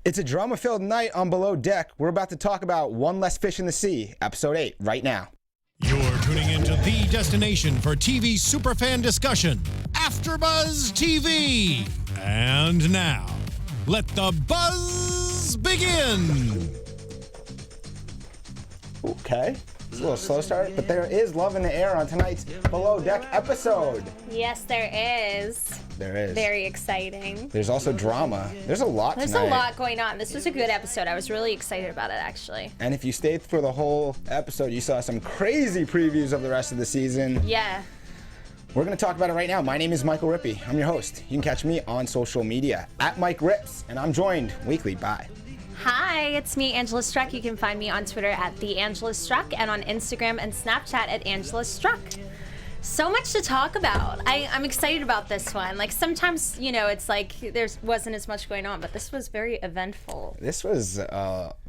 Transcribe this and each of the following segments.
It's a drama-filled night on Below Deck. We're about to talk about One Less Fish in the Sea, Episode 8, right now. You're tuning into the destination for TV superfan discussion, AFTERBUZZ TV. And now, let the buzz begin. Okay, it's a little slow start, but there is love in the air on tonight's Below Deck episode. Yes, there is. There is. Very exciting. There's also drama. There's a lot tonight. There's a lot going on. This was a good episode. I was really excited about it, actually. And if you stayed for the whole episode, you saw some crazy previews of the rest of the season. Yeah. We're going to talk about it right now. My name is Michael Rippe. I'm your host. You can catch me on social media at Mike Rips, and I'm joined weekly by... Hi, it's me, Angela Struck. You can find me on Twitter at TheAngelaStruck and on Instagram and Snapchat at Angela Struck. So much to talk about. I'm excited about this one. Like sometimes, you know, it's like there wasn't as much going on, but this was very eventful. This was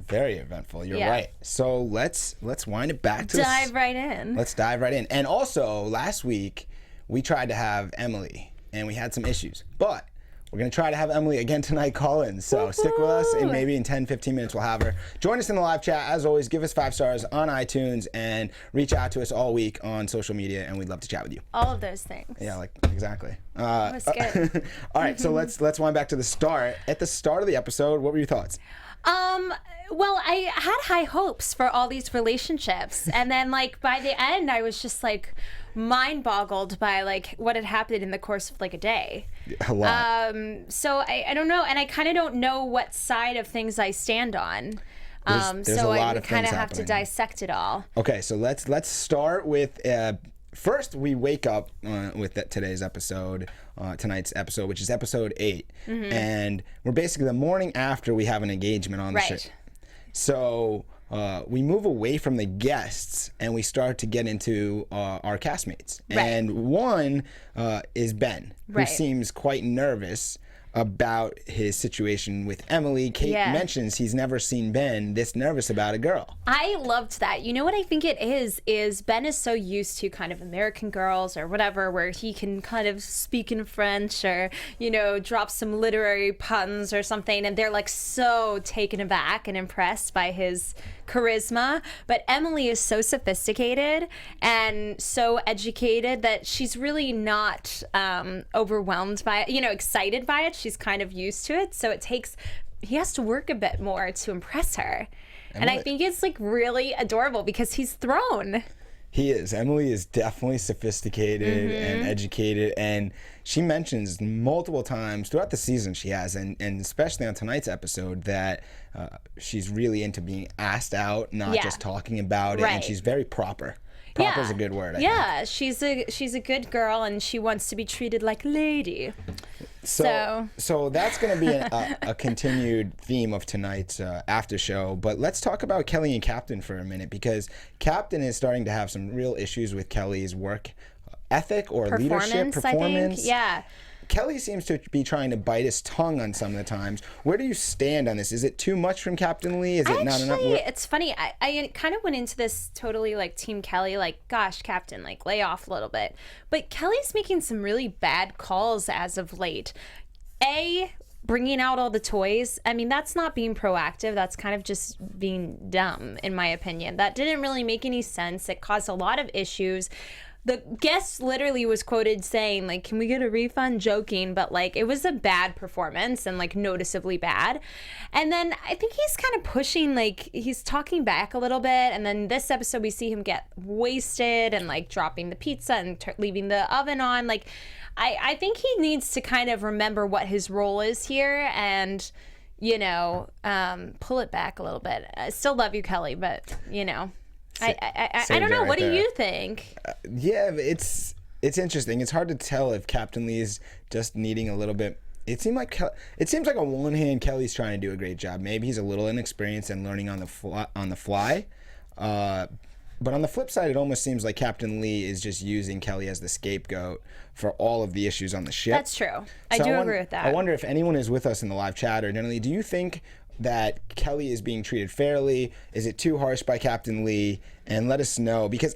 very eventful. You're right. So let's wind it back to dive right in. Let's dive right in. And also, last week we tried to have Emily, and we had some issues, but we're going to try to have Emily again tonight call in. So stick with us, and maybe in 10, 15 minutes we'll have her. Join us in the live chat. As always, give us 5 stars on iTunes and reach out to us all week on social media, and we'd love to chat with you. All of those things. Yeah, like exactly. That was good. All right, so let's wind back to the start. At the start of the episode, what were your thoughts? Well, I had high hopes for all these relationships, and then like by the end I was just like mind boggled by like what had happened in the course of like a day. A lot. So I don't know, and I kind of don't know what side of things I stand on. There's so I kind of have to dissect it all. Okay, so let's start with first we wake up with tonight's episode, which is episode 8, and we're basically the morning after we have an engagement on the ship. So we move away from the guests and we start to get into our castmates. And one is Ben, who seems quite nervous about his situation with Emily. Kate mentions he's never seen Ben this nervous about a girl. I loved that. You know what I think it is Ben is so used to kind of American Girls or whatever, where he can kind of speak in French or, you know, drop some literary puns or something, and they're like so taken aback and impressed by his charisma. But Emily is so sophisticated and so educated that she's really not overwhelmed by it, you know, excited by it. She's kind of used to it, so he has to work a bit more to impress her. And I think it's like really adorable because he's thrown. He is. Emily is definitely sophisticated and educated, and she mentions multiple times throughout the season she has, and especially on tonight's episode, that she's really into being asked out, not just talking about it, and she's very proper. Proper is a good word, I think. She's a good girl, and she wants to be treated like a lady. So that's going to be a continued theme of tonight's after show. But let's talk about Kelly and Captain for a minute, because Captain is starting to have some real issues with Kelly's work ethic or leadership performance. I think. Yeah. Kelly seems to be trying to bite his tongue on some of the times. Where do you stand on this? Is it too much from Captain Lee? Is it not enough? It's funny. I kind of went into this totally like Team Kelly, like, gosh, Captain, like, lay off a little bit. But Kelly's making some really bad calls as of late. Bringing out all the toys, I mean, that's not being proactive. That's kind of just being dumb, in my opinion. That didn't really make any sense. It caused a lot of issues. The guest literally was quoted saying, like, can we get a refund? Joking, but, like, it was a bad performance and, like, noticeably bad. And then I think he's kind of pushing, like, he's talking back a little bit. And then this episode, we see him get wasted and, like, dropping the pizza and leaving the oven on. Like, I think he needs to kind of remember what his role is here and, you know, pull it back a little bit. I still love you, Kelly, but, you know. I don't know. What do you think? Yeah, it's interesting. It's hard to tell if Captain Lee is just needing a little bit. It seems like on one hand Kelly's trying to do a great job. Maybe he's a little inexperienced and learning on the fly. But on the flip side, it almost seems like Captain Lee is just using Kelly as the scapegoat for all of the issues on the ship. That's true. I do agree with that. I wonder if anyone is with us in the live chat, or generally, do you think that Kelly is being treated fairly? Is it too harsh by Captain Lee? And let us know, because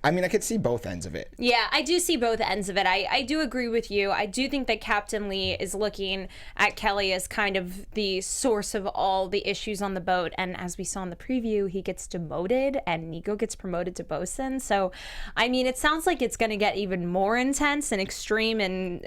I mean, I could see both ends of it. Yeah, I do see both ends of it. I do agree with you. I do think that Captain Lee is looking at Kelly as kind of the source of all the issues on the boat. And as we saw in the preview, he gets demoted and Nico gets promoted to bosun. So, I mean, it sounds like it's going to get even more intense and extreme, and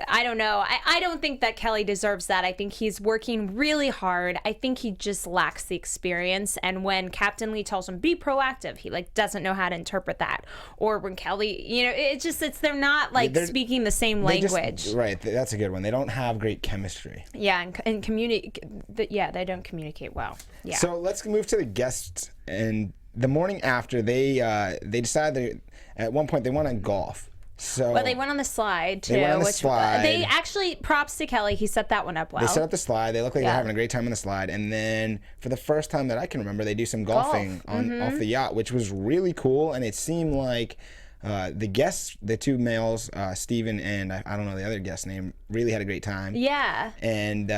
I don't know. I don't think that Kelly deserves that. I think he's working really hard. I think he just lacks the experience. And when Captain Lee tells him, be proactive, he like doesn't know how to interpret that. Or when Kelly, you know, they're not like speaking the same language. Right. That's a good one. They don't have great chemistry. Yeah. And they don't communicate well. Yeah. So let's move to the guests. And the morning after, they decided at one point they went on golf. So well, they went on the slide too. They went on the slide. They actually, props to Kelly. He set that one up well. They set up the slide. They look like they're having a great time on the slide. And then for the first time that I can remember, they do some golfing off the yacht, which was really cool. And it seemed like the guests, the two males, Steven and I don't know the other guest's name, really had a great time. Yeah. And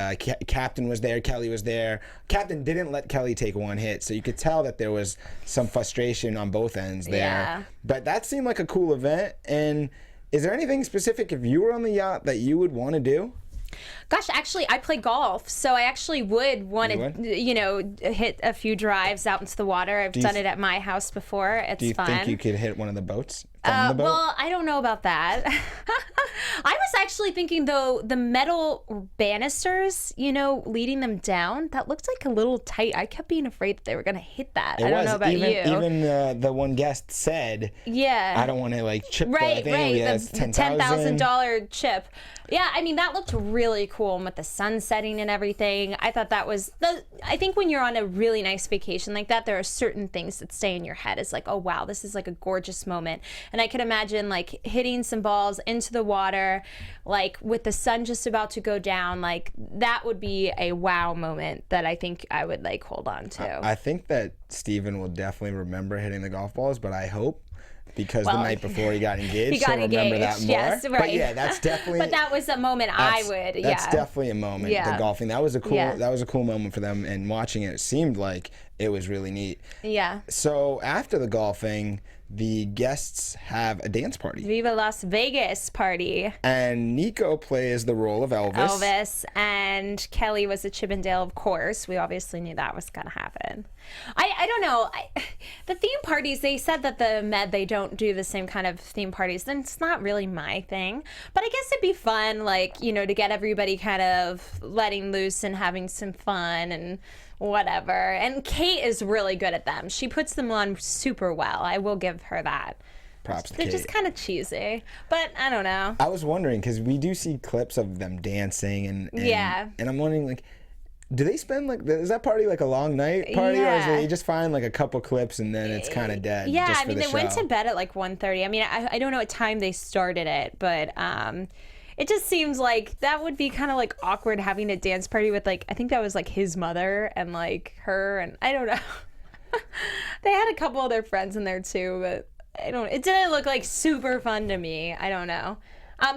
Captain was there. Kelly was there. Captain didn't let Kelly take one hit, so you could tell that there was some frustration on both ends there. Yeah. But that seemed like a cool event. And is there anything specific, if you were on the yacht, that you would want to do? Gosh, actually, I play golf, so I actually would want to, you know, hit a few drives out into the water. I've done it at my house before. It's fun. Do you think you could hit one of the boats from the boat? Well, I don't know about that. I was actually thinking, though, the metal banisters, you know, leading them down, that looked like a little tight. I kept being afraid that they were going to hit that. I don't know about you. Even the one guest said, I don't want to, like, chip the thing. The $10,000 chip. Yeah, I mean, that looked really cool with the sun setting and everything. I thought that was I think when you're on a really nice vacation like that, there are certain things that stay in your head. It's like, oh wow, this is like a gorgeous moment. And I could imagine like hitting some balls into the water, like with the sun just about to go down. Like that would be a wow moment that I think I would like hold on to. I think that Steven will definitely remember hitting the golf balls, but I hope, because the night before he got engaged, he'll remember that more. Yes, right. But yeah, that's definitely. But that was a moment That's definitely a moment. The golfing, that was a cool moment for them. And watching it seemed like it was really neat. Yeah. So after the golfing, the guests have a dance party. Viva Las Vegas party. And Nico plays the role of Elvis. And Kelly was a Chippendale, of course. We obviously knew that was going to happen. I don't know. The theme parties, they said that they don't do the same kind of theme parties. Then it's not really my thing. But I guess it'd be fun, like, you know, to get everybody kind of letting loose and having some fun and whatever. And Kate is really good at them. She puts them on super well. I will give her that. Props to They're Kate. just kind of cheesy, but I don't know. I was wondering, because we do see clips of them dancing, and I'm wondering, like, do they spend, like, is that party like a long night party, or is they just find like a couple clips and then it's kind of dead? Yeah, just I mean, for the they went show? to bed at like 1:30. I mean, I don't know what time they started it, but it just seems like that would be kind of like awkward having a dance party with, like, I think that was like his mother and like her, and I don't know. They had a couple of their friends in there too, but it didn't look like super fun to me. I don't know.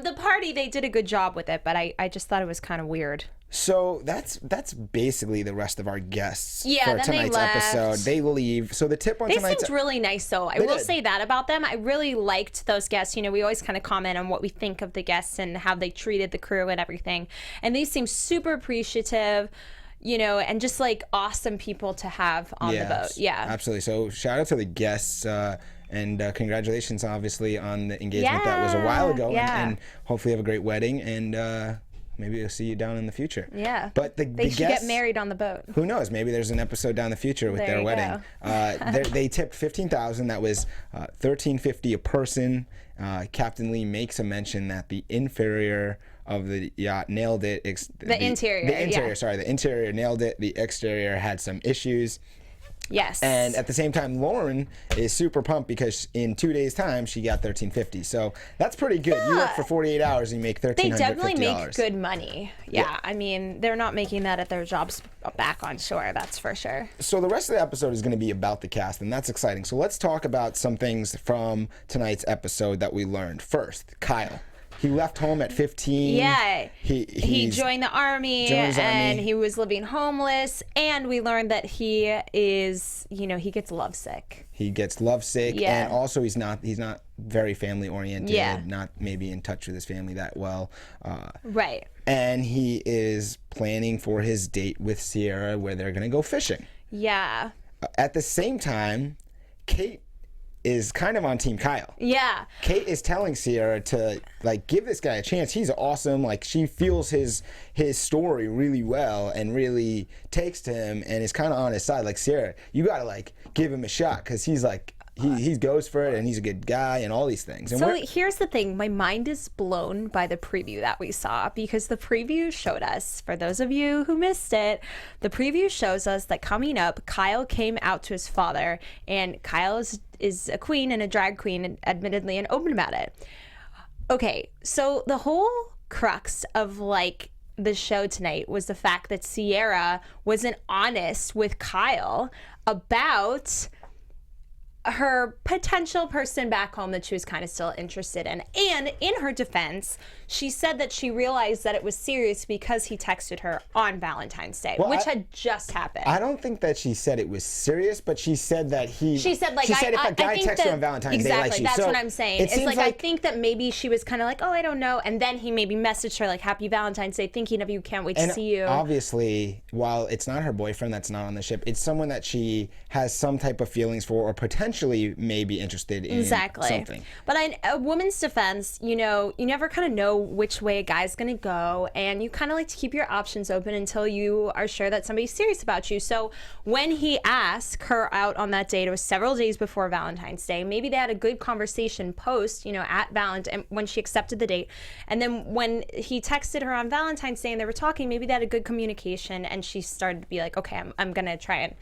The party, they did a good job with it, but I just thought it was kind of weird. So that's basically the rest of our guests for then tonight's episode. They leave. So the tip on They tonight's seemed really nice, though. I will say that about them. I really liked those guests. You know, we always kind of comment on what we think of the guests and how they treated the crew and everything. And these seem super appreciative, you know, and just like awesome people to have on the boat. Yeah, absolutely. So shout out to the guests. And congratulations, obviously, on the engagement that was a while ago. And hopefully have a great wedding. And maybe we'll see you down in the future. Yeah. But they should get married on the boat. Who knows? Maybe there's an episode down the future with their wedding. They tipped $15,000. That was $13.50 a person. Captain Lee makes a mention that the inferior of the yacht nailed it. The interior nailed it. The exterior had some issues. Yes. And at the same time, Lauren is super pumped because in 2 days' time, she got $13.50. So that's pretty good. You work for 48 hours and you make $1,350. They definitely make good money. Yeah. I mean, they're not making that at their jobs back on shore. That's for sure. So the rest of the episode is going to be about the cast, and that's exciting. So let's talk about some things from tonight's episode that we learned. First, Kyle. He left home at 15. Yeah. He joined the army and army. he was living homeless. And we learned that he is, he gets lovesick. He gets lovesick, and also he's not very family oriented, not maybe in touch with his family that well. Right. And he is planning for his date with Sierra where they're going to go fishing. Yeah. At the same time, Kate is kind of on Team Kyle. Yeah. Kate is telling Sierra to give this guy a chance. He's awesome. Like, she feels his story really well and really takes to him and is kind of on his side. Like, Sierra, you gotta give him a shot because he's he goes for it and he's a good guy and all these things. And so here's the thing. My mind is blown by the preview that we saw because the preview showed us, for those of you who missed it, the preview shows us that coming up, Kyle came out to his father, and Kyle is a queen and a drag queen, admittedly, and open about it. Okay, so the whole crux of the show tonight was the fact that Sierra wasn't honest with Kyle about her potential person back home that she was kind of still interested in. And in her defense, she said that she realized that it was serious because he texted her on Valentine's Day, which had just happened. I don't think that she said it was serious, but she said that She said, if a guy texts her on Valentine's Day, exactly, that's so what I'm saying. It's I think that maybe she was kind of oh, I don't know. And then he maybe messaged her Happy Valentine's Day, thinking of you, can't wait to see you. Obviously, while it's not her boyfriend that's not on the ship, it's someone that she has some type of feelings for or potentially may be interested in something. But a woman's defense, you never kind of know which way a guy's going to go, and you kind of like to keep your options open until you are sure that somebody's serious about you. So when he asked her out on that date, it was several days before Valentine's Day. Maybe they had a good conversation post, at Valentine when she accepted the date. And then when he texted her on Valentine's Day and they were talking, maybe they had a good communication, and she started to be okay, I'm going to try and,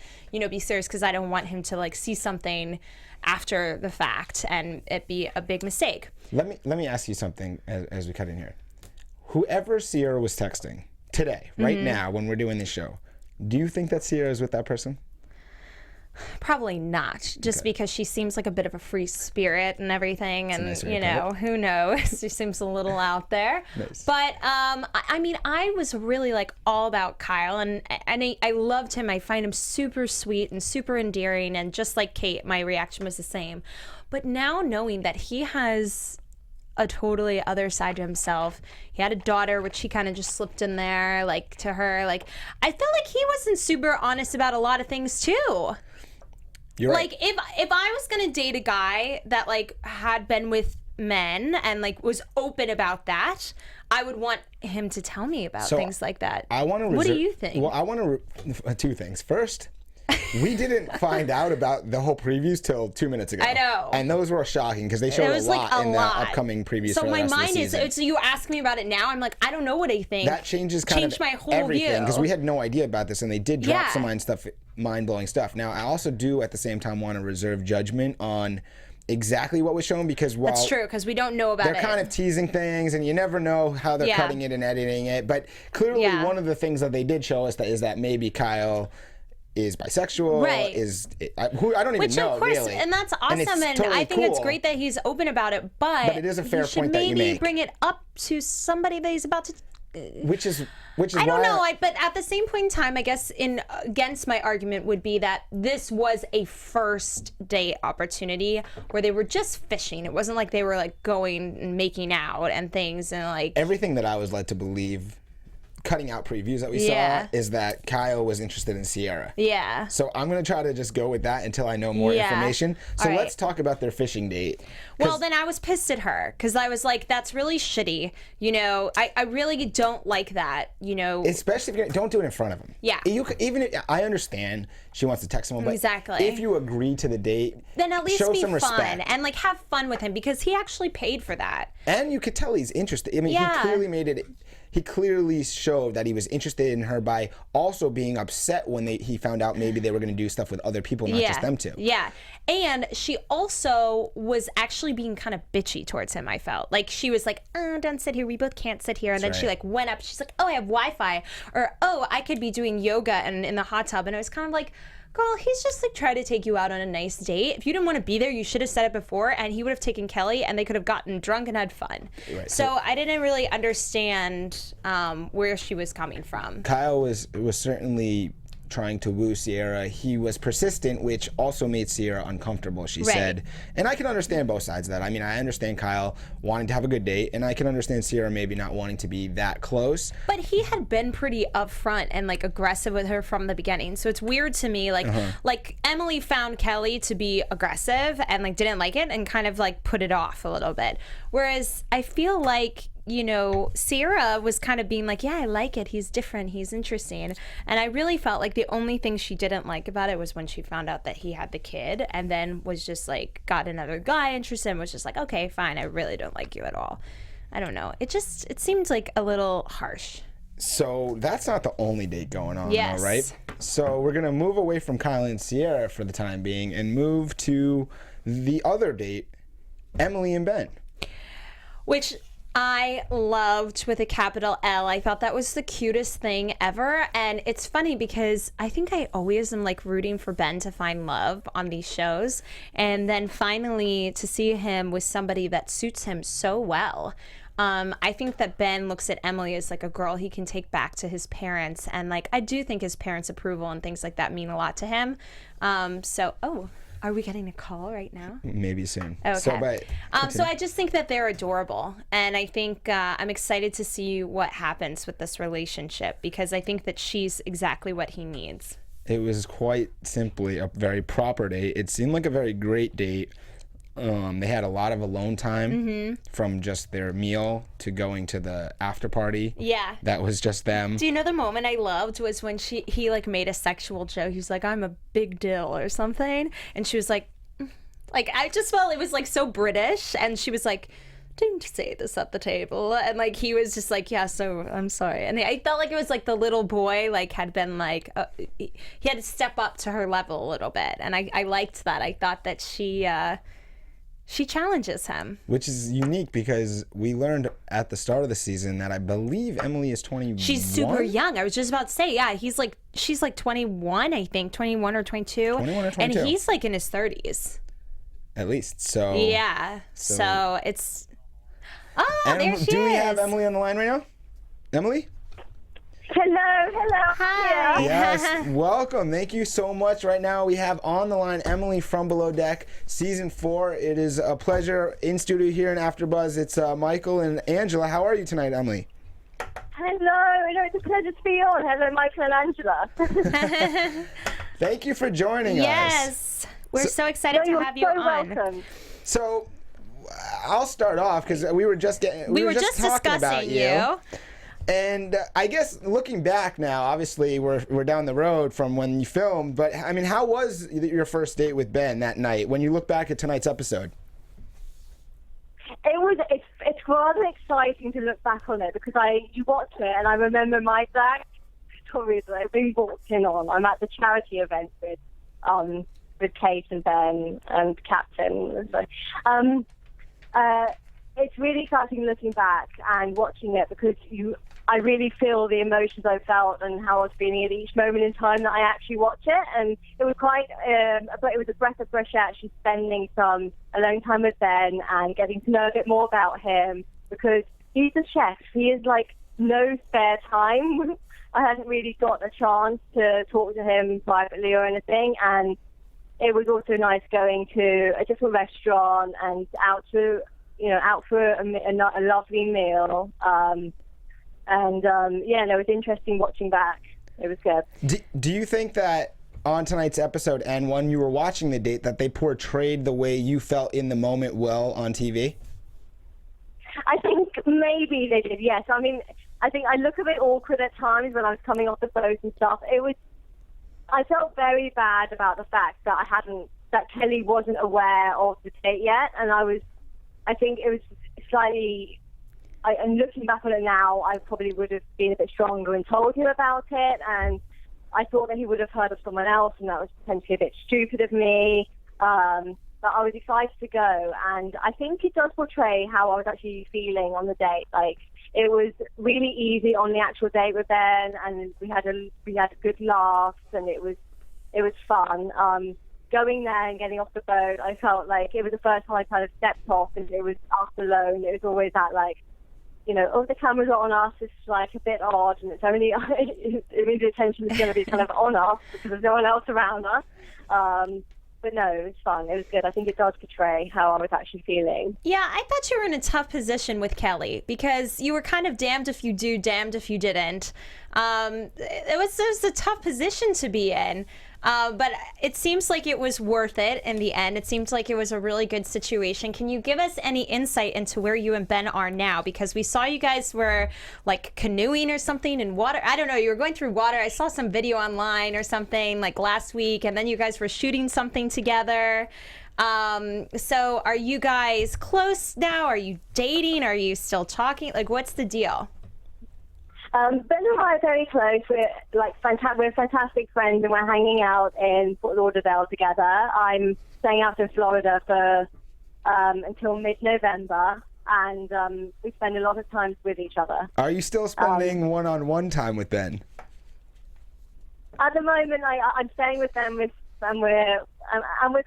be serious because I don't want him to see something after the fact and it be a big mistake. Let me ask you something as we cut in here. Whoever Sierra was texting today, right now, when we're doing this show, do you think that Sierra is with that person? Probably not, just because she seems like a bit of a free spirit and everything, and who knows? She seems a little out there. Nice. But I was really all about Kyle, and I loved him. I find him super sweet and super endearing, and just like Kate, my reaction was the same. But now knowing that he has a totally other side to himself. He had a daughter, which he kind of just slipped in there, to her. I felt like he wasn't super honest about a lot of things too. You're right. If I was gonna date a guy that had been with men and was open about that, I would want him to tell me about things like that. I want to. What do you think? Well, I want to two things. First, we didn't find out about the whole previews till 2 minutes ago. I know. And those were shocking because they showed a lot in the upcoming previews. So for the my rest mind of the is, season. so you ask me about it now, I'm I don't know what I think. That changes my whole everything view. because we had no idea about this, and they did drop some mind-blowing stuff. Now, I also do at the same time want to reserve judgment on exactly what was shown because while that's true because we don't know about it. They're kind of teasing things, and you never know how they're cutting it and editing it. But clearly, one of the things that they did show us is that maybe Kyle is bisexual, right? Who I don't even know, of course, really. And that's awesome, and totally I think cool. it's great that he's open about it. But it is a fair you should point that you maybe make. bring it up to somebody that he's about to. Which is I don't know. But at the same point in time, I guess against my argument would be that this was a first date opportunity where they were just fishing. It wasn't like they were going and making out and things and everything that I was led to believe. Cutting out previews that we saw is that Kyle was interested in Sierra. Yeah. So I'm going to try to just go with that until I know more information. So let's talk about their fishing date. Well, then I was pissed at her because I was that's really shitty. I really don't like that, Especially if you don't do it in front of him. Yeah. I understand she wants to text someone, but exactly. If you agree to the date, then at least show be some fun respect. and have fun with him because he actually paid for that. And you could tell he's interested. I mean, he clearly made it. He clearly showed that he was interested in her by also being upset when he found out maybe they were going to do stuff with other people, not just them two. Yeah. And she also was actually being kind of bitchy towards him, I felt. She was oh, don't sit here. We both can't sit here. And then she went up. She's oh, I have Wi-Fi. Or, oh, I could be doing yoga and in the hot tub. And I was kind of girl, he's just like trying to take you out on a nice date. If you didn't want to be there, you should have said it before, and he would have taken Kelly, and they could have gotten drunk and had fun. Right. So I didn't really understand where she was coming from. Kyle was certainly trying to woo Sierra. He was persistent, which also made Sierra uncomfortable, she said. And I can understand both sides of that. I mean, I understand Kyle wanting to have a good date, and I can understand Sierra maybe not wanting to be that close. But he had been pretty upfront and like aggressive with her from the beginning. So it's weird to me, like Emily found Kelly to be aggressive and like didn't like it and kind of like put it off a little bit. Whereas I feel like, you know, Sierra was kind of being like, yeah, I like it. He's different. He's interesting. And I really felt like the only thing she didn't like about it was when she found out that he had the kid and then was just like, got another guy interested and was just like, okay, fine. I really don't like you at all. I don't know. It seemed like a little harsh. So that's not the only date going on, yes. though, right? So we're going to move away from Kyle and Sierra for the time being and move to the other date, Emily and Ben. Which I loved with a capital L. I thought that was the cutest thing ever. And it's funny because I think I always am like rooting for Ben to find love on these shows. And then finally to see him with somebody that suits him so well. I think that Ben looks at Emily as like a girl he can take back to his parents. And like, I do think his parents' approval and things like that mean a lot to him. Are we getting a call right now? Maybe soon. Okay. So I just think that they're adorable. And I think I'm excited to see what happens with this relationship because I think that she's exactly what he needs. It was quite simply a very proper date. It seemed like a very great date. They had a lot of alone time from just their meal to going to the after party. Yeah. That was just them. Do you know the moment I loved was when he like made a sexual joke. He was like, I'm a big deal or something. And she was like I just felt it was like so British. And she was like, didn't say this at the table. And like he was just like, yeah, so I'm sorry. And I felt like it was like the little boy like had been like, he had to step up to her level a little bit. And I liked that. I thought that she challenges him. Which is unique because we learned at the start of the season that I believe Emily is 21. She's super young. I was just about to say, yeah, she's like 21, I think, 21 or 22. 21 or 22. And he's like in his 30s. At least, so. Yeah, so it's, there she is. Do we have Emily on the line right now? Emily? Hello. Hi. Yes, welcome. Thank you so much. Right now we have on the line Emily from Below Deck, Season 4. It is a pleasure in studio here in AfterBuzz. It's Michael and Angela. How are you tonight, Emily? Hello. It's a pleasure to be on. Hello, Michael and Angela. Thank you for joining us. Yes. We're so excited to have you on. Welcome. So I'll start off because we were just talking discussing about you. And I guess looking back now, obviously we're down the road from when you filmed, but I mean, how was your first date with Ben that night when you look back at tonight's episode? It's rather exciting to look back on it because you watch it and I remember my exact stories that I've been walked in on. I'm at the charity event with Kate and Ben and Captain. So, it's really exciting looking back and watching it because I really feel the emotions I felt and how I was feeling at each moment in time that I actually watch it. And it was quite, but it was a breath of fresh air actually spending some alone time with Ben and getting to know a bit more about him because he's a chef. He is like no spare time. I hadn't really got a chance to talk to him privately or anything. And it was also nice going to a different restaurant and out for a lovely meal. It was interesting watching back. It was good. Do you think that on tonight's episode and when you were watching the date that they portrayed the way you felt in the moment well on TV? I think maybe they did, yes. I mean, I think I look a bit awkward at times when I was coming off the boat and stuff. I felt very bad about the fact that that Kelly wasn't aware of the date yet, and I think it was slightly, and looking back on it now, I probably would have been a bit stronger and told him about it, and I thought that he would have heard of someone else, and that was potentially a bit stupid of me, but I was excited to go, and I think it does portray how I was actually feeling on the date. Like, it was really easy on the actual date with Ben, and we had a good laugh, and it was It was fun. Going there and getting off the boat, I felt like it was the first time I kind of stepped off and it was us alone. It was always that, like, you know, oh, the cameras are on us. It's like a bit odd, and it's only it means the attention is going to be kind of on us because there's no one else around us. But no, it was fun. It was good. I think it does portray how I was actually feeling. Yeah, I thought you were in a tough position with Kelly because you were kind of damned if you do, damned if you didn't. It was a tough position to be in. But it seems like it was worth it in the end. It seems like it was a really good situation. Can you give us any insight into where you and Ben are now? Because we saw you guys were like canoeing or something in water. I don't know. You were going through water. I saw some video online or something like last week, and then you guys were shooting something together. So are you guys close now? Are you dating? Are you still talking? Like, what's the deal? Ben and I are very close. We're like we're fantastic friends, and we're hanging out in Fort Lauderdale together. I'm staying out in Florida for until mid-November, and we spend a lot of time with each other. Are you still spending one-on-one time with Ben? At the moment, I'm staying with them, and we're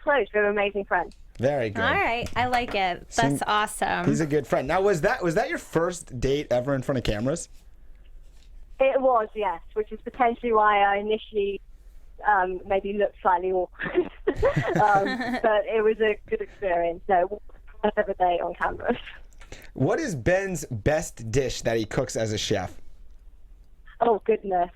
close. We're amazing friends. Very good. All right, I like it. That's awesome. He's a good friend. Now, was that your first date ever in front of cameras? It was, yes, which is potentially why I initially maybe looked slightly awkward. But it was a good experience. So, first ever day on cameras. What is Ben's best dish that he cooks as a chef? Oh, goodness.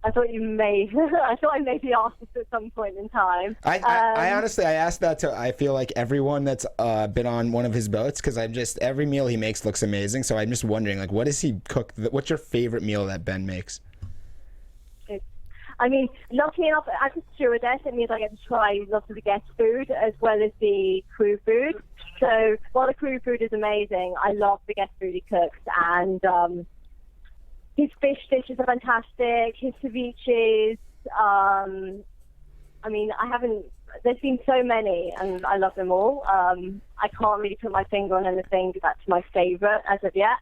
I thought I maybe asked this at some point in time. I honestly, I asked that to, I feel like everyone that's been on one of his boats, because every meal he makes looks amazing. So I'm just wondering, like, what does he cook? What's your favorite meal that Ben makes? I mean, lucky enough, as a stewardess, it means I get to try lots of the guest food as well as the crew food. So while the crew food is amazing, I love the guest food he cooks, and his fish dishes are fantastic. His ceviches. I mean, there's been so many, and I love them all. I can't really put my finger on anything that's my favorite as of yet.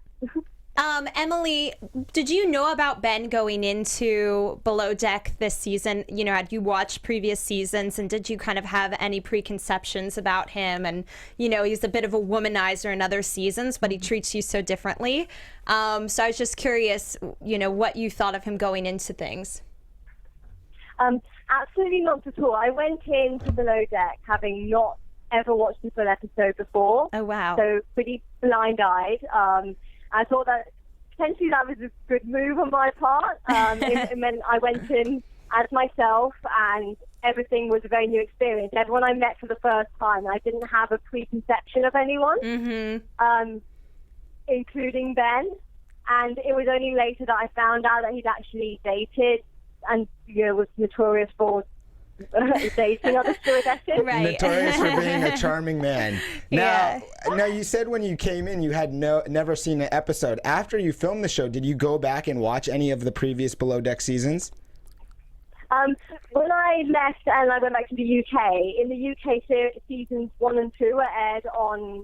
Emily, did you know about Ben going into Below Deck this season? You know, had you watched previous seasons, and did you kind of have any preconceptions about him? And, you know, he's a bit of a womanizer in other seasons, but he treats you so differently. So I was just curious, you know, what you thought of him going into things. Absolutely not at all. I went into Below Deck having not ever watched the full episode before. Oh, wow. So pretty blind-eyed. I thought that potentially that was a good move on my part. It meant I went in as myself, and everything was a very new experience. Everyone I met for the first time, I didn't have a preconception of anyone, including Ben. And it was only later that I found out that he'd actually dated and, you know, was notorious for dating other stewardesses. Right. Notorious for being a charming man. Now, you said when you came in you had never seen an episode. After you filmed the show, did you go back and watch any of the previous Below Deck seasons? When I left and I went back to the UK, in the UK seasons 1 and 2 were aired on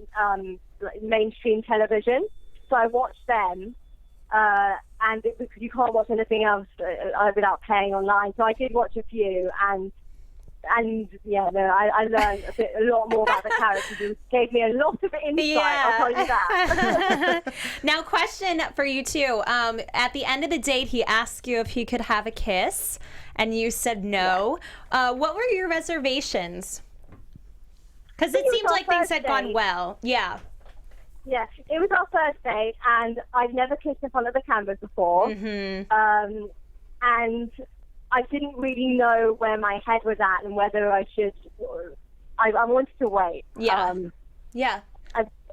mainstream television, so I watched them. And because you can't watch anything else without paying online, so I did watch a few, and yeah, no, I learned a lot more about the characters. It gave me a lot of insight, I'll tell you that. Now, question for you too. At the end of the date, he asked you if he could have a kiss, and you said no. What were your reservations? Because it seemed like things had gone well. Yeah. Yeah, it was our first date, and I'd never kissed in front of the cameras before. And I didn't really know where my head was at and whether I should. I wanted to wait. Yeah.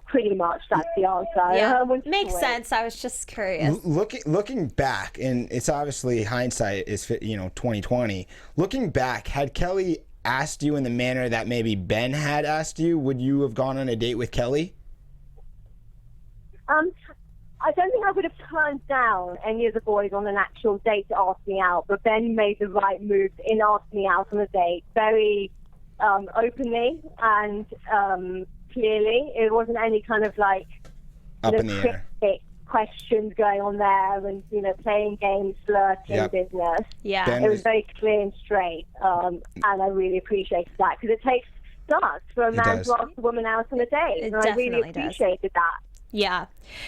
Pretty much, that's the answer. Yeah, makes sense. I was just curious. Looking back, and it's obviously hindsight is 2020. Looking back, had Kelly asked you in the manner that maybe Ben had asked you, would you have gone on a date with Kelly? I don't think I would have turned down any of the boys on an actual date to ask me out, but Ben made the right move in asking me out on a date very openly and clearly. It wasn't any kind of like up in the air questions going on there, and playing games, flirting, business. Yeah, Ben it was very clear and straight, and I really appreciated that because it takes guts for a man to ask a woman out on a date, and I really appreciated that. Yeah.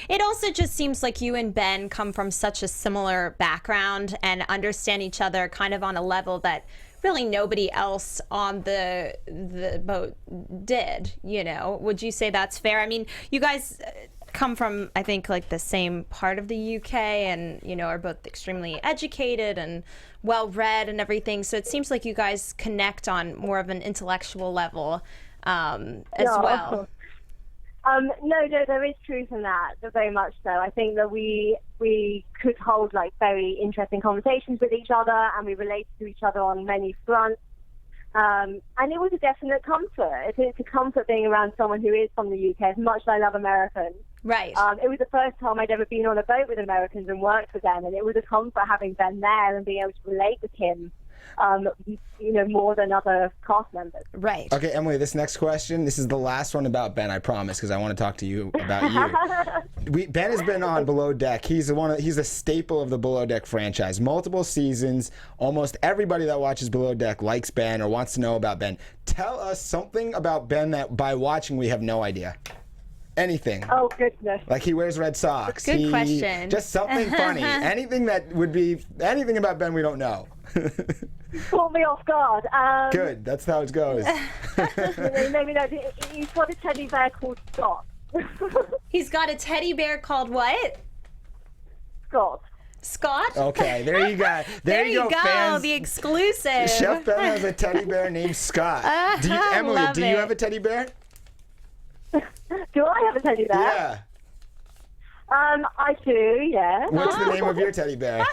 It also just seems like you and Ben come from such a similar background and understand each other kind of on a level that really nobody else on the boat did, Would you say that's fair? I mean, you guys come from, I think, like the same part of the UK and, are both extremely educated and well-read and everything. So it seems like you guys connect on more of an intellectual level as well. No, there is truth in that, very much so. I think that we could hold very interesting conversations with each other, and we related to each other on many fronts. And it was a definite comfort. It's a comfort being around someone who is from the UK, as much as I love Americans. Right. It was the first time I'd ever been on a boat with Americans and worked with them, and it was a comfort having Ben there and being able to relate with him. More than other cast members. Right. Okay, Emily, this next question, this is the last one about Ben, I promise, because I want to talk to you about you. Ben has been on Below Deck. He's a staple of the Below Deck franchise. Multiple seasons. Almost everybody that watches Below Deck likes Ben or wants to know about Ben. Tell us something about Ben that by watching we have no idea. Anything. Oh, goodness. Like he wears red socks. Good question. Just something funny. Anything about Ben we don't know. Caught me off guard. Good. That's how it goes. Maybe no. He's got a teddy bear called Scott. He's got a teddy bear called what? Scott. Scott? Okay, there you go. There you go, fans. The exclusive. Chef Ben has a teddy bear named Scott. Emily, do you have a teddy bear? Do I have a teddy bear? Yeah. I do, yeah. What's the name of your teddy bear?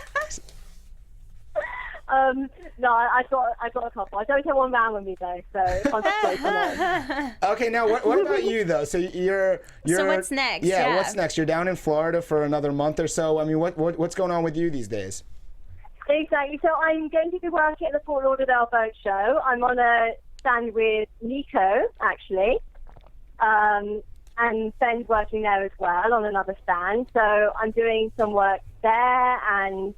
No, I got a couple. I don't take one around with me though, so I'm just on. Okay, now what about you though? So you're. So what's next? Yeah, what's next? You're down in Florida for another month or so. I mean, what's going on with you these days? Exactly. So I'm going to be working at the Fort Lauderdale Boat Show. I'm on a stand with Nico, actually. And Ben's working there as well on another stand. So I'm doing some work there and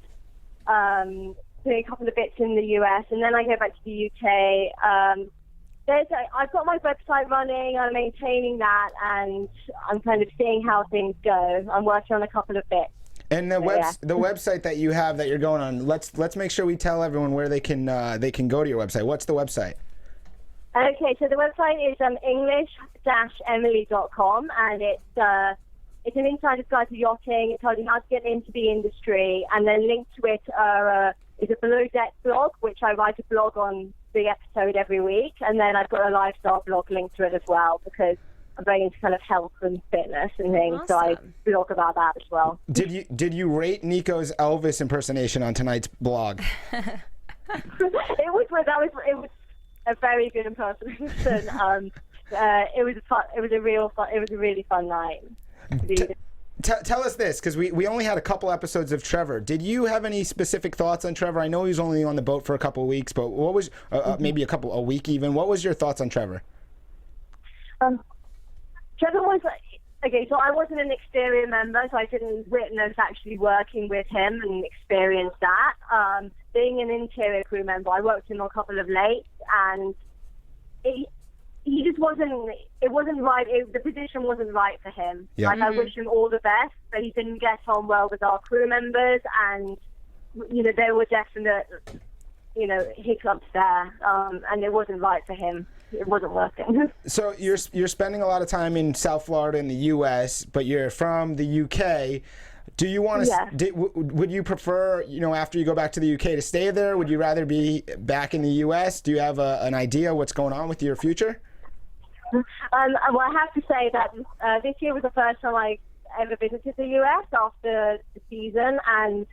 doing a couple of bits in the US, and then I go back to the UK. I've got my website running, I'm maintaining that, and I'm kind of seeing how things go. I'm working on a couple of bits. And the website that you have that you're going on, let's make sure we tell everyone where they can go to your website. What's the website? Okay, so the website is english-emily.com, and it's an insider's guide to yachting. It tells you how to get into the industry, and then linked to it is a Below Deck blog, which I write a blog on the episode every week, and then I've got a lifestyle blog linked to it as well because I'm very into kind of health and fitness and things, so I blog about that as well. Did you rate Nico's Elvis impersonation on tonight's blog? It was a very good impersonation. It was a really fun night. Tell us this, because we only had a couple episodes of Trevor. Did you have any specific thoughts on Trevor? I know he was only on the boat for a couple of weeks, but what was maybe a week even? What was your thoughts on Trevor? Trevor was okay. So I wasn't an exterior member, so I didn't witness actually working with him and experience that. Being an interior crew member, I worked in a couple of lakes, and he just wasn't. It wasn't right. The position wasn't right for him. Yeah. Like I wish him all the best, but he didn't get on well with our crew members, and there were definite hiccups there, and it wasn't right for him. It wasn't working. So you're spending a lot of time in South Florida in the U.S., but you're from the UK. Do you want to? Yeah. Would you prefer, after you go back to the UK, to stay there? Would you rather be back in the U.S.? Do you have an idea what's going on with your future? Well, I have to say that this year was the first time I ever visited the US after the season, and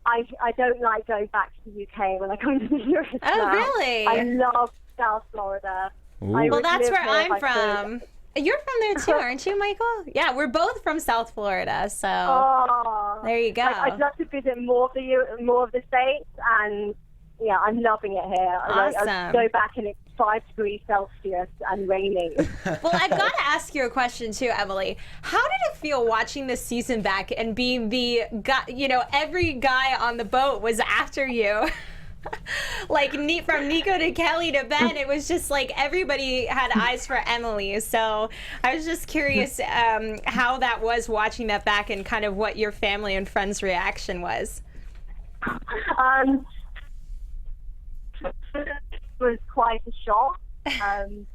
I don't like going back to the UK when I come to the US. Oh, now. really? I love South Florida. Well, that's where I'm from. You're from there too, aren't you, Michael? Yeah, we're both from South Florida, so there you go. I'd love to visit more of the States, and yeah, I'm loving it here. Awesome. I go back and it's 5 degrees Celsius and raining. Well, I've got to ask you a question too, Emily. How did it feel watching this season back and being the guy, you know, every guy on the boat was after you? Like from Nico to Kelly to Ben, it was just like everybody had eyes for Emily. So I was just curious how that was watching that back and kind of what your family and friends' reaction was. It was quite a shock. It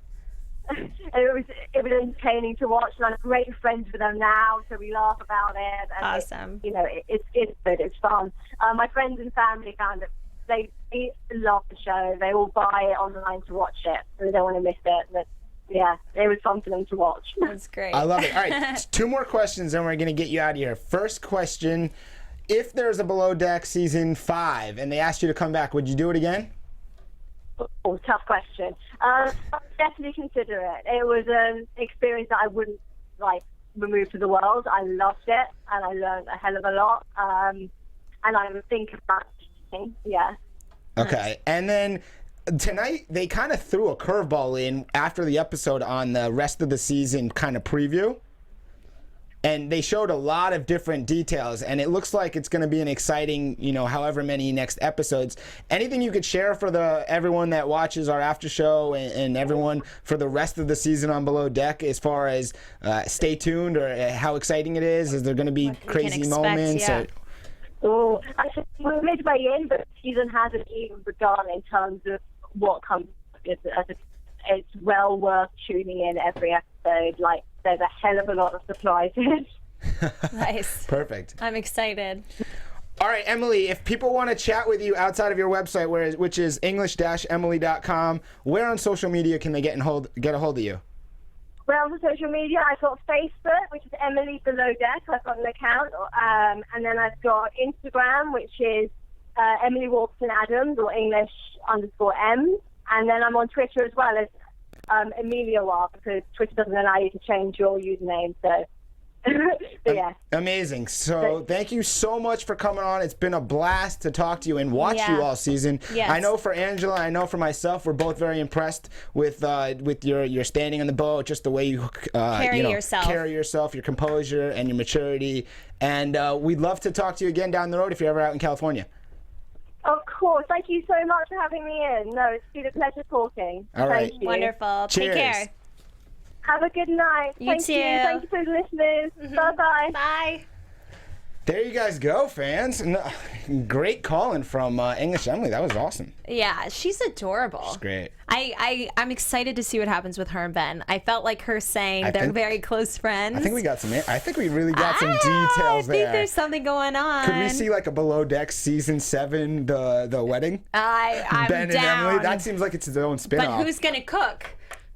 was entertaining to watch, and I'm great friends with them now, so we laugh about it. And Awesome. It's good. It's fun. My friends and family found it. They love the show. They all buy it online to watch it, so they don't want to miss it. But yeah, it was fun for them to watch. That's great. I love it. All right, 2 more questions, and we're going to get you out of here. First question, if there's a Below Deck season 5 and they asked you to come back, would you do it again? Oh, tough question. I'd definitely consider it. It was an experience that I wouldn't remove to the world. I loved it, and I learned a hell of a lot. And I would think about it. Yeah. Okay, and then tonight they kind of threw a curveball in after the episode on the rest of the season kind of preview. And they showed a lot of different details, and it looks like it's going to be an exciting, however many next episodes. Anything you could share for everyone that watches our after show and everyone for the rest of the season on Below Deck, as far as stay tuned or how exciting it is? Is there going to be crazy moments? Yeah. Oh, actually, we're midway in, but the season hasn't even begun in terms of what comes. It's well worth tuning in every episode. There's a hell of a lot of surprises. Nice. Perfect. I'm excited. All right, Emily, if people want to chat with you outside of your website, which is english-emily.com, where on social media can they get a hold of you? Well, on social media, I've got Facebook, which is Emily Below Deck. I've got an account. And then I've got Instagram, which is Emily Walton Adams, or English_M. And then I'm on Twitter as well as Amelia War, because Twitter doesn't allow you to change your username. So, yeah. Amazing. So thank you so much for coming on. It's been a blast to talk to you and watch you all season. Yes. I know for Angela, I know for myself, we're both very impressed with your standing on the boat, just the way you carry yourself, your composure, and your maturity. And we'd love to talk to you again down the road if you're ever out in California. Of course. Thank you so much for having me in. No, it's been a pleasure talking. All right. Thank you. Wonderful. Cheers. Take care. Have a good night. You too. Thank you for the listeners. Bye-bye. Bye. There you guys go, fans. Great calling from English Emily. That was awesome. Yeah, she's adorable. She's great. I'm excited to see what happens with her and Ben. I felt like her saying they're very close friends. I think we really got some details there. I think there's something going on. Could we see like a Below Deck season 7, the wedding? I'm Ben down. and Emily. That seems like it's its own spin-off. But who's gonna cook?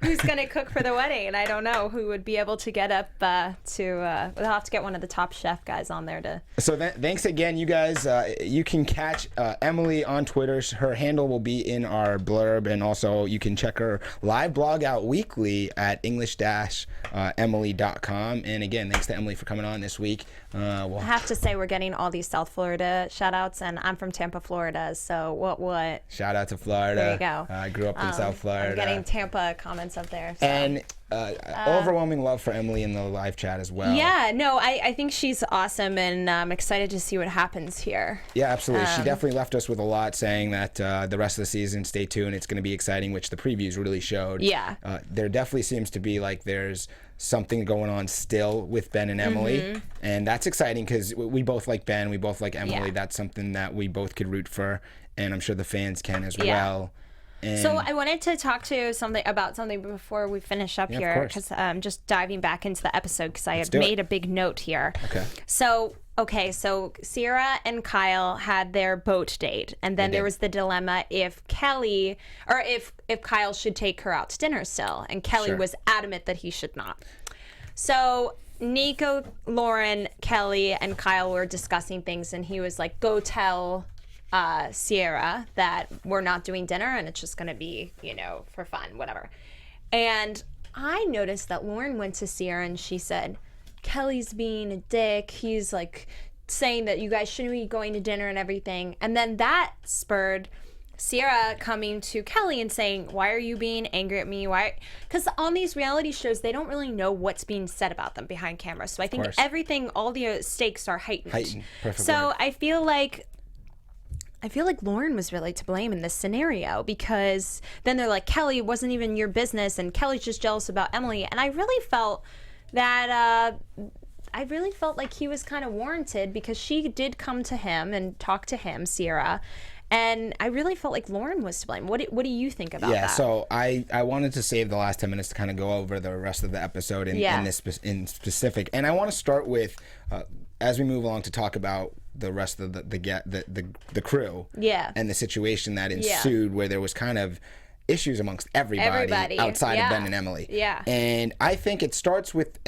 Who's going to cook for the wedding? And I don't know who would be able to get up we'll have to get one of the top chef guys on there to. So thanks again, you guys. You can catch Emily on Twitter. Her handle will be in our blurb. And also you can check her live blog out weekly at english-emily.com. And again, thanks to Emily for coming on this week. I have to say we're getting all these South Florida shout outs, and I'm from Tampa, Florida. So what? Shout out to Florida. There you go. I grew up in South Florida. I'm getting Tampa comments up there. So. And overwhelming love for Emily in the live chat as well. Yeah, no, I think she's awesome, and I'm excited to see what happens here. Yeah, absolutely. She definitely left us with a lot, saying that the rest of the season, stay tuned, it's going to be exciting, which the previews really showed. Yeah. There definitely seems to be like there's something going on still with Ben and Emily, and that's exciting because we both like Ben, we both like Emily. Yeah. That's something that we both could root for, and I'm sure the fans can as well. And so I wanted to talk to about something before we finish up here, because I'm just diving back into the episode because I have made a big note here. So Sierra and Kyle had their boat date, and then there was the dilemma if Kelly or if Kyle should take her out to dinner still, and Kelly was adamant that he should not. So Nico, Lauren, Kelly, and Kyle were discussing things, and he was like, "Go tell Sierra that we're not doing dinner, and it's just going to be, for fun, whatever." And I noticed that Lauren went to Sierra and she said, "Kelly's being a dick. He's like saying that you guys shouldn't be going to dinner and everything." And then that spurred Sierra coming to Kelly and saying, why are you being angry at me? Why? Because on these reality shows, they don't really know what's being said about them behind camera. So I think everything, all the stakes are heightened. Perfect so word. I feel like Lauren was really to blame in this scenario, because then they're like, Kelly, it wasn't even your business, and Kelly's just jealous about Emily. And I really felt that like he was kind of warranted, because she did come to him and talk to him, Sierra. And I really felt like Lauren was to blame. What do you think about that? Yeah, so I wanted to save the last 10 minutes to kind of go over the rest of the episode in specific. And I want to start with, as we move along, to talk about the rest of the crew. Yeah. And the situation that ensued, where there was kind of issues amongst everybody. Outside of Ben and Emily. Yeah. And I think it starts with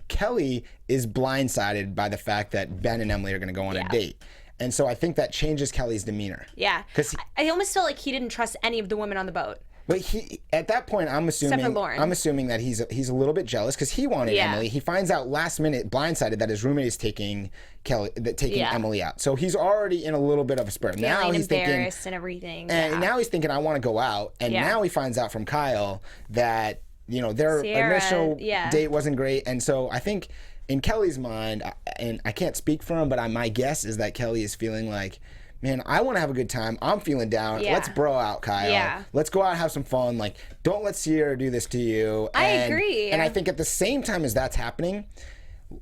Kelly is blindsided by the fact that Ben and Emily are going to go on a date. And so I think that changes Kelly's demeanor. Yeah. Because I almost felt like he didn't trust any of the women on the boat. But at that point, I'm assuming that he's a little bit jealous, because he wanted Emily. He finds out last minute, blindsided, that his roommate is taking Emily out. So he's already in a little bit of a spur. Now he's embarrassed and everything. And now he's thinking, I want to go out. And now he finds out from Kyle that their initial date wasn't great. And so I think, in Kelly's mind, and I can't speak for him, but my guess is that Kelly is feeling like, man, I want to have a good time. I'm feeling down. Let's bro out, Kyle. Yeah. Let's go out and have some fun. Like, don't let Sierra do this to you. I agree. And I think at the same time as that's happening,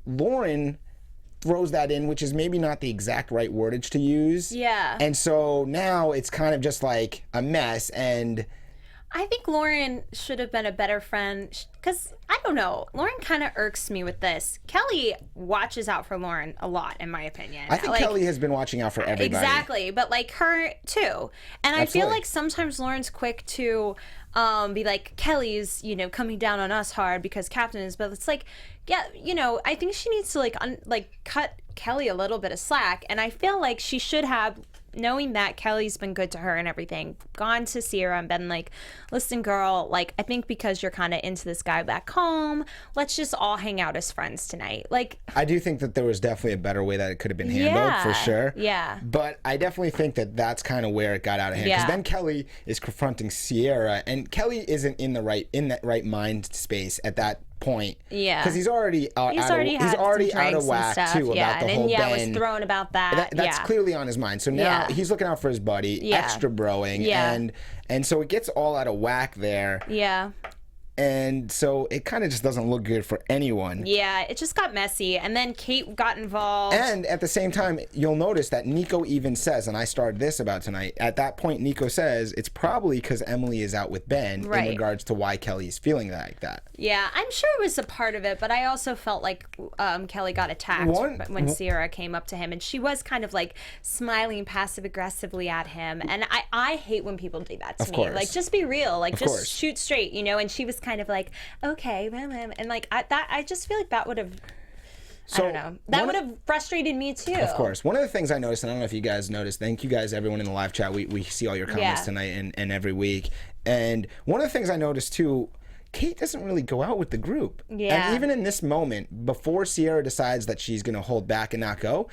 Lauren throws that in, which is maybe not the exact right wordage to use. Yeah. And so now it's kind of just like a mess. And I think Lauren should have been a better friend, because, I don't know, Lauren kind of irks me with this. Kelly watches out for Lauren a lot, in my opinion. I think Kelly has been watching out for everybody. Exactly, but her too. And I feel like sometimes Lauren's quick to be like, Kelly's, coming down on us hard because Captain is, but it's like, yeah, I think she needs to cut Kelly a little bit of slack, and I feel like she should have, knowing that Kelly's been good to her and everything, gone to Sierra and been like, listen, girl, I think because you're kind of into this guy back home, let's just all hang out as friends tonight. I do think that there was definitely a better way that it could have been handled, for sure. Yeah. But I definitely think that that's kind of where it got out of hand. Because then Kelly is confronting Sierra, and Kelly isn't in that right mind space at that point. Yeah. Because he's already out of whack too about the whole Ben. Was thrown about that. That's clearly on his mind. So now he's looking out for his buddy, extra broing, and so it gets all out of whack there. Yeah. And so it kind of just doesn't look good for anyone. Yeah, it just got messy. And then Kate got involved. And at the same time, you'll notice that Nico even says, and I started this about tonight, at that point Nico says it's probably because Emily is out with Ben in regards to why Kelly's feeling like that. Yeah, I'm sure it was a part of it, but I also felt like Kelly got attacked when Sierra came up to him, and she was kind of smiling passive-aggressively at him. And I hate when people do that to me. Just be real. Just shoot straight, and she was kind of like, okay, and I just feel like that would have, I don't know, that would have frustrated me too. Of course. One of the things I noticed, and I don't know if you guys noticed, thank you guys, everyone in the live chat, we see all your comments tonight and every week, and one of the things I noticed too, Kate doesn't really go out with the group. Yeah. And even in this moment, before Sierra decides that she's going to hold back and not go,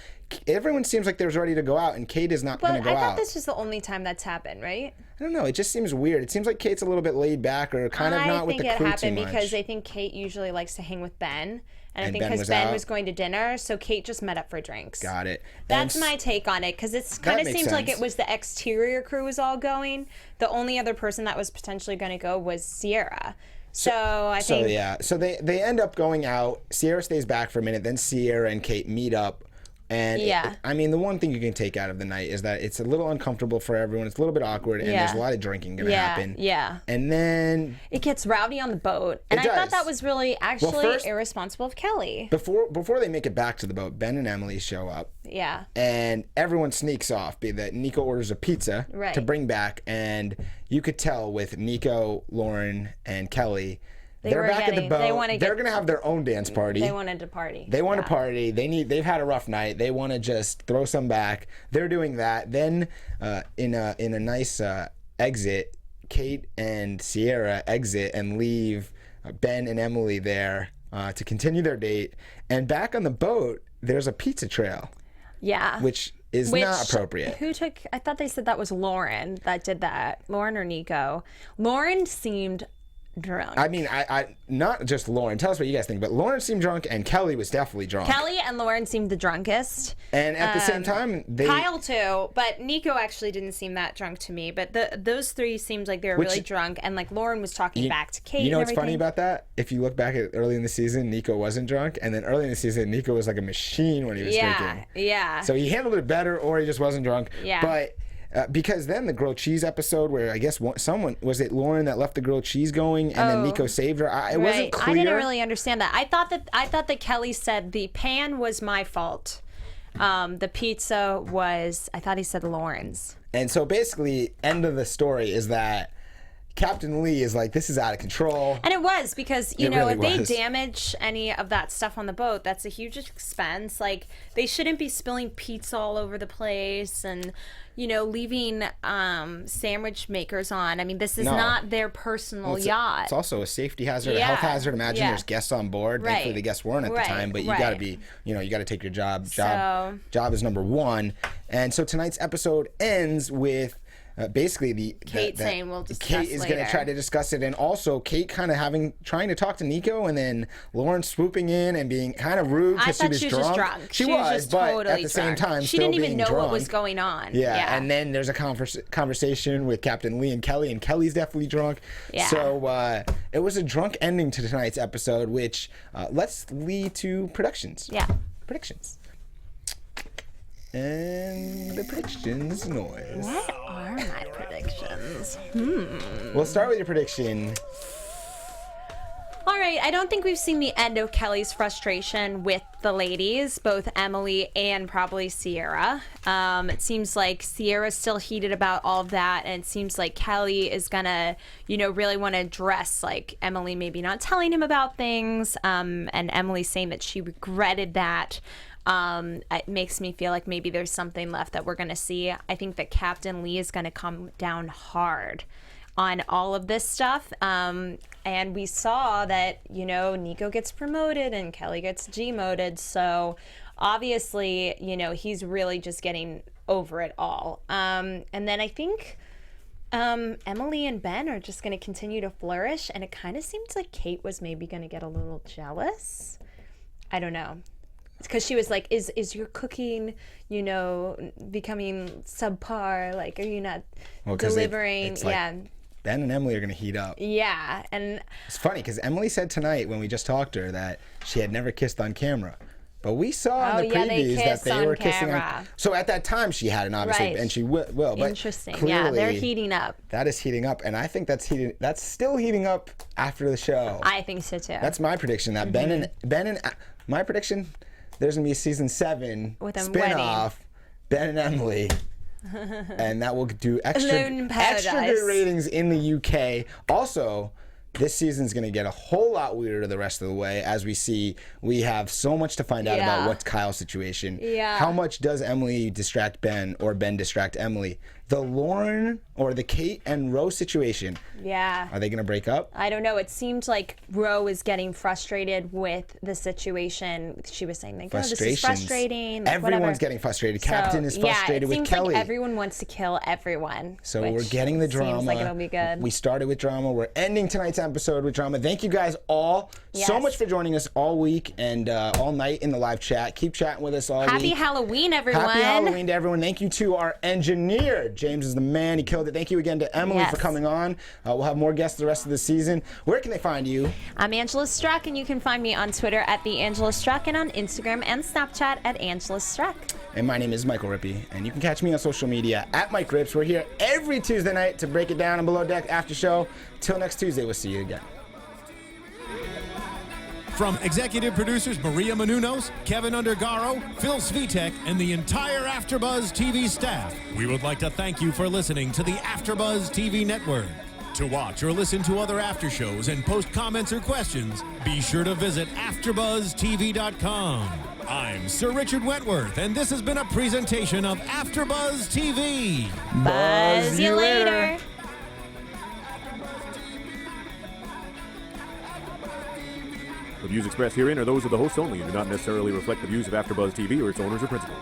everyone seems like they're ready to go out, and Kate is not going to go out. But I thought this was the only time that's happened, right? I don't know. It just seems weird. It seems like Kate's a little bit laid back, or kind of not with the crew too much. I think it happened because I think Kate usually likes to hang with Ben. And I think because Ben was going to dinner, so Kate just met up for drinks. Got it. That's my take on it, because it kind of seems like it was the exterior crew was all going. The only other person that was potentially going to go was Sierra. So I think... So they end up going out. Sierra stays back for a minute. Then Sierra and Kate meet up. And I mean, the one thing you can take out of the night is that it's a little uncomfortable for everyone. It's a little bit awkward, and there's a lot of drinking going to happen. Yeah. And then it gets rowdy on the boat, and I thought that was really irresponsible of Kelly. Before they make it back to the boat, Ben and Emily show up. Yeah. And everyone sneaks off. Be that Nico orders a pizza to bring back, and you could tell with Nico, Lauren, and Kelly. They're back at the boat. They're going to have their own dance party. They wanted to party. They want to party. They've had a rough night. They want to just throw some back. They're doing that. Then in a nice exit, Kate and Sierra exit and leave Ben and Emily there to continue their date. And back on the boat, there's a pizza trail. Yeah. Which is not appropriate. Who took? I thought they said that was Lauren that did that. Lauren or Nico? Lauren seemed drunk. I mean, I not just Lauren. Tell us what you guys think, but Lauren seemed drunk, and Kelly was definitely drunk. Kelly and Lauren seemed the drunkest. And at the same time, Kyle too, but Nico actually didn't seem that drunk to me. But those three seemed like they were really drunk, and like Lauren was talking back to Kate. You know and what's funny about that? If you look back at early in the season, Nico wasn't drunk, and then early in the season, Nico was like a machine when he was drinking. Yeah. So he handled it better, or he just wasn't drunk. Yeah. But. Because then the grilled cheese episode, where I guess someone was it Lauren that left the grilled cheese going, and then Nico saved her. It wasn't clear. I didn't really understand that. I thought that Kelly said the pan was my fault. The pizza was. I thought he said Lauren's. And so basically, end of the story is that Captain Lee is like, this is out of control. And it was, because, you know, really if was. they damage any of that stuff on the boat, that's a huge expense. Like, they shouldn't be spilling pizza all over the place and, you know, leaving sandwich makers on. I mean, this is not their personal yacht. It's also a safety hazard, a health hazard. Imagine there's guests on board. Right. Thankfully, the guests weren't at the time, but you got to be, you know, you got to take your job. Job is number one. And so tonight's episode ends with basically Kate saying we'll discuss Kate is going to try to discuss it, and also Kate kind of trying to talk to Nico, and then Lauren swooping in and being kind of rude because she was drunk. She was but just totally at the same time, she didn't even know drunk. what was going on. Yeah, and then there's a conversation with Captain Lee and Kelly's definitely drunk. Yeah. So it was a drunk ending to tonight's episode, which let's lead to predictions. Yeah. Predictions. And the predictions noise. What are my predictions? We'll start with your prediction. All right, I don't think we've seen the end of Kelly's frustration with the ladies, both Emily and probably Sierra. It seems like Sierra's still heated about all of that, and it seems like Kelly is gonna, you know, really want to address, like, Emily maybe not telling him about things, and Emily saying that she regretted that. It makes me feel like maybe there's something left that we're going to see. I think that Captain Lee is going to come down hard on all of this stuff. And we saw that, you know, Nico gets promoted and Kelly gets demoted. So obviously, you know, he's really just getting over it all. And then I think Emily and Ben are just going to continue to flourish. And it kind of seems like Kate was maybe going to get a little jealous. I don't know. Because she was like, is your cooking, you know, becoming subpar? Like, are you not delivering? It's like Ben and Emily are going to heat up. Yeah. And it's funny because Emily said tonight when we just talked to her that she had never kissed on camera. But we saw in the previews that they were kissing on. So at that time she hadn't, obviously, and she will. But interesting. Yeah, they're heating up. That is heating up, and I think that's still heating up after the show. I think so too. That's my prediction. That Ben and my prediction. There's gonna be a season 7 with a spin-off, Ben and Emily, and that will do extra good ratings in the UK. Also, this season's going to get a whole lot weirder the rest of the way. As we have so much to find out about what's Kyle's situation. Yeah. How much does Emily distract Ben, or Ben distract Emily? The Lauren or the Kate and Rose situation. Yeah. Are they going to break up? I don't know. It seemed like Ro is getting frustrated with the situation. She was saying, like, oh, this is frustrating. Like, everyone's getting frustrated. Captain is frustrated with Kelly. Yeah, it seems like everyone wants to kill everyone. So we're getting the drama. Seems like it'll be good. We started with drama. We're ending tonight's episode with drama. Thank you guys all so much for joining us all week and all night in the live chat. Keep chatting with us all week. Happy Halloween, everyone. Happy Halloween to everyone. Thank you to our engineer. James is the man. He killed it. Thank you again to Emily for coming on. We'll have more guests the rest of the season. Where can they find you? I'm Angela Struck, and you can find me on Twitter at @TheAngelaStruck and on Instagram and Snapchat at Angela Struck. And my name is Michael Rippe, and you can catch me on social media at Mike Rips. We're here every Tuesday night to break it down on Below Deck After Show. Till next Tuesday, we'll see you again. From executive producers Maria Menounos, Kevin Undergaro, Phil Svitek, and the entire AfterBuzz TV staff, we would like to thank you for listening to the AfterBuzz TV network. To watch or listen to other after shows and post comments or questions, be sure to visit AfterBuzzTV.com. I'm Sir Richard Wentworth, and this has been a presentation of AfterBuzz TV. Buzz you later. The views expressed herein are those of the hosts only and do not necessarily reflect the views of AfterBuzz TV or its owners or principals.